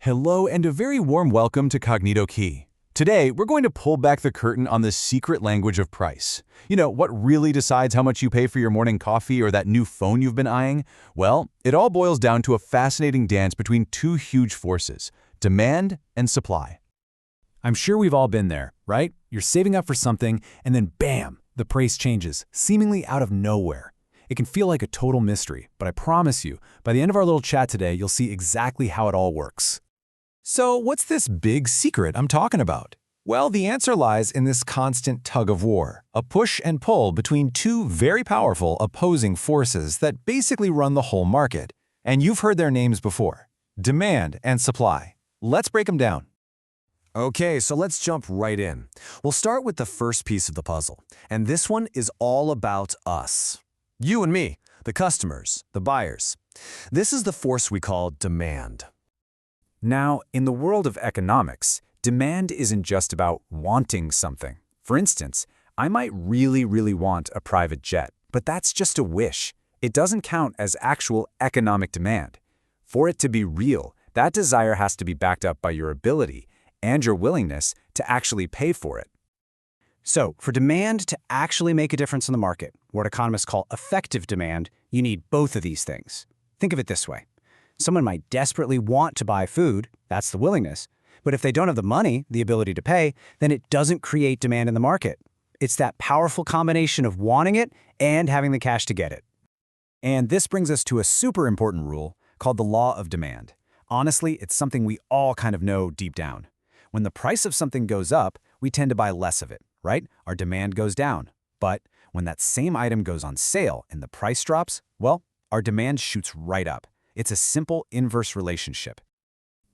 Hello and a very warm welcome to Cognito Key. Today, we're going to pull back the curtain on the secret language of price. You know, what really decides how much you pay for your morning coffee or that new phone you've been eyeing? Well, it all boils down to a fascinating dance between two huge forces, demand and supply. I'm sure we've all been there, right? You're saving up for something, and then bam, the price changes, seemingly out of nowhere. It can feel like a total mystery, but I promise you, by the end of our little chat today, you'll see exactly how it all works. So what's this big secret I'm talking about? Well, the answer lies in this constant tug of war, a push and pull between two very powerful opposing forces that basically run the whole market. And you've heard their names before, demand and supply. Let's break them down. Okay, so let's jump right in. We'll start with the first piece of the puzzle, and this one is all about us. You and me, the customers, the buyers. This is the force we call demand. Now, in the world of economics, demand isn't just about wanting something. For instance, I might really want a private jet, but that's just a wish. It doesn't count as actual economic demand. For it to be real, that desire has to be backed up by your ability and your willingness to actually pay for it. So, for demand to actually make a difference in the market, what economists call effective demand, you need both of these things. Think of it this way. Someone might desperately want to buy food, that's the willingness, but if they don't have the money, the ability to pay, then it doesn't create demand in the market. It's that powerful combination of wanting it and having the cash to get it. And this brings us to a super important rule called the law of demand. Honestly, it's something we all kind of know deep down. When the price of something goes up, we tend to buy less of it, right? Our demand goes down. But when that same item goes on sale and the price drops, well, our demand shoots right up. It's a simple inverse relationship.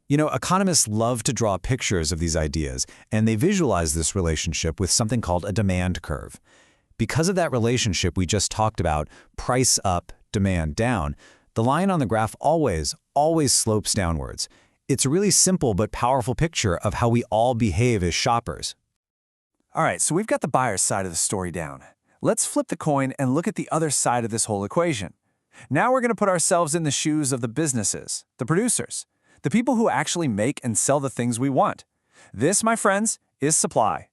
You know, economists love to draw pictures of these ideas, and they visualize this relationship with something called a demand curve. Because of that relationship we just talked about, price up, demand down, the line on the graph always slopes downwards. It's a really simple but powerful picture of how we all behave as shoppers. All right, so we've got the buyer's side of the story down. Let's flip the coin and look at the other side of this whole equation. Now we're going to put ourselves in the shoes of the businesses, the producers, the people who actually make and sell the things we want. This, my friends, is supply.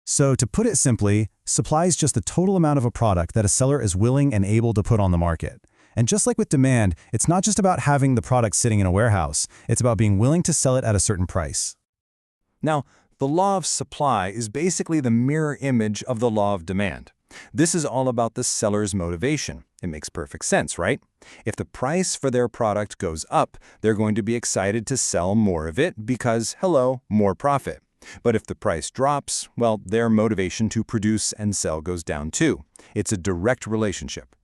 So to put it simply, supply is just the total amount of a product that a seller is willing and able to put on the market. And just like with demand, it's not just about having the product sitting in a warehouse, it's about being willing to sell it at a certain price. Now, the law of supply is basically the mirror image of the law of demand. This is all about the seller's motivation. It makes perfect sense, right? If the price for their product goes up, they're going to be excited to sell more of it because, hello, more profit. But if the price drops, well, their motivation to produce and sell goes down too. It's a direct relationship.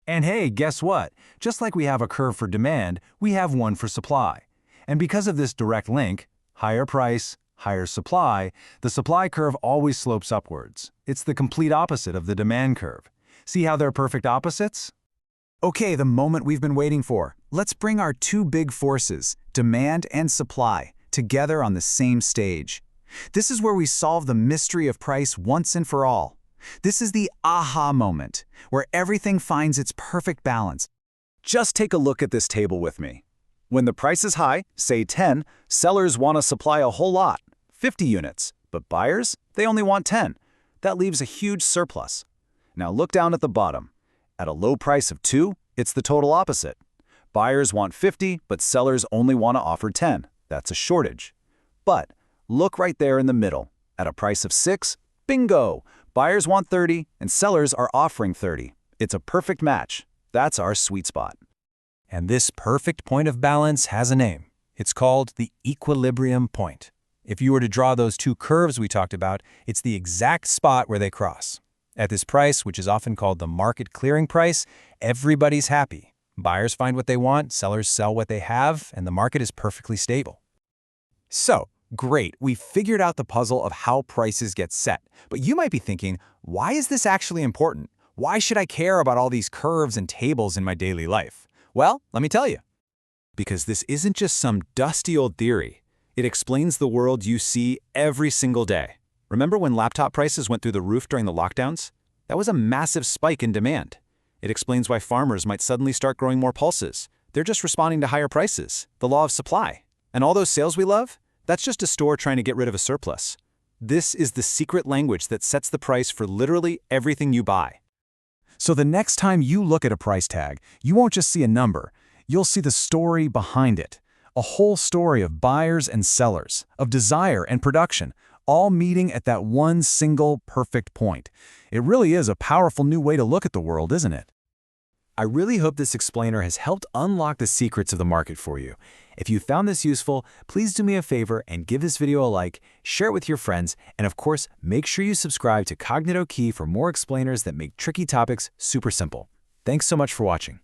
And hey, guess what? Just like we have a curve for demand, we have one for supply. And because of this direct link, higher price, higher supply, the supply curve always slopes upwards. It's the complete opposite of the demand curve. See how they're perfect opposites? Okay, the moment we've been waiting for. Let's bring our two big forces, demand and supply, together on the same stage. This is where we solve the mystery of price once and for all. This is the aha moment, where everything finds its perfect balance. Just take a look at this table with me. When the price is high, say 10, sellers want to supply a whole lot, 50 units, but buyers, they only want 10. That leaves a huge surplus. Now look down at the bottom. At a low price of 2, it's the total opposite. Buyers want 50, but sellers only want to offer 10. That's a shortage. But look right there in the middle. At a price of 6, bingo! Buyers want 30, and sellers are offering 30. It's a perfect match. That's our sweet spot. And this perfect point of balance has a name. It's called the equilibrium point. If you were to draw those two curves we talked about, it's the exact spot where they cross. At this price, which is often called the market clearing price, everybody's happy. Buyers find what they want, sellers sell what they have, and the market is perfectly stable. So, great, we figured out the puzzle of how prices get set. But you might be thinking, why is this actually important? Why should I care about all these curves and tables in my daily life? Well, let me tell you. Because this isn't just some dusty old theory. It explains the world you see every single day. Remember when laptop prices went through the roof during the lockdowns? That was a massive spike in demand. It explains why farmers might suddenly start growing more pulses. They're just responding to higher prices, the law of supply. And all those sales we love? That's just a store trying to get rid of a surplus. This is the secret language that sets the price for literally everything you buy. So the next time you look at a price tag, you won't just see a number. You'll see the story behind it. A whole story of buyers and sellers, of desire and production, all meeting at that one single perfect point. It really is a powerful new way to look at the world, isn't it? I really hope this explainer has helped unlock the secrets of the market for you. If you found this useful, please do me a favor and give this video a like, share it with your friends, and of course, make sure you subscribe to Cognito Key for more explainers that make tricky topics super simple. Thanks so much for watching.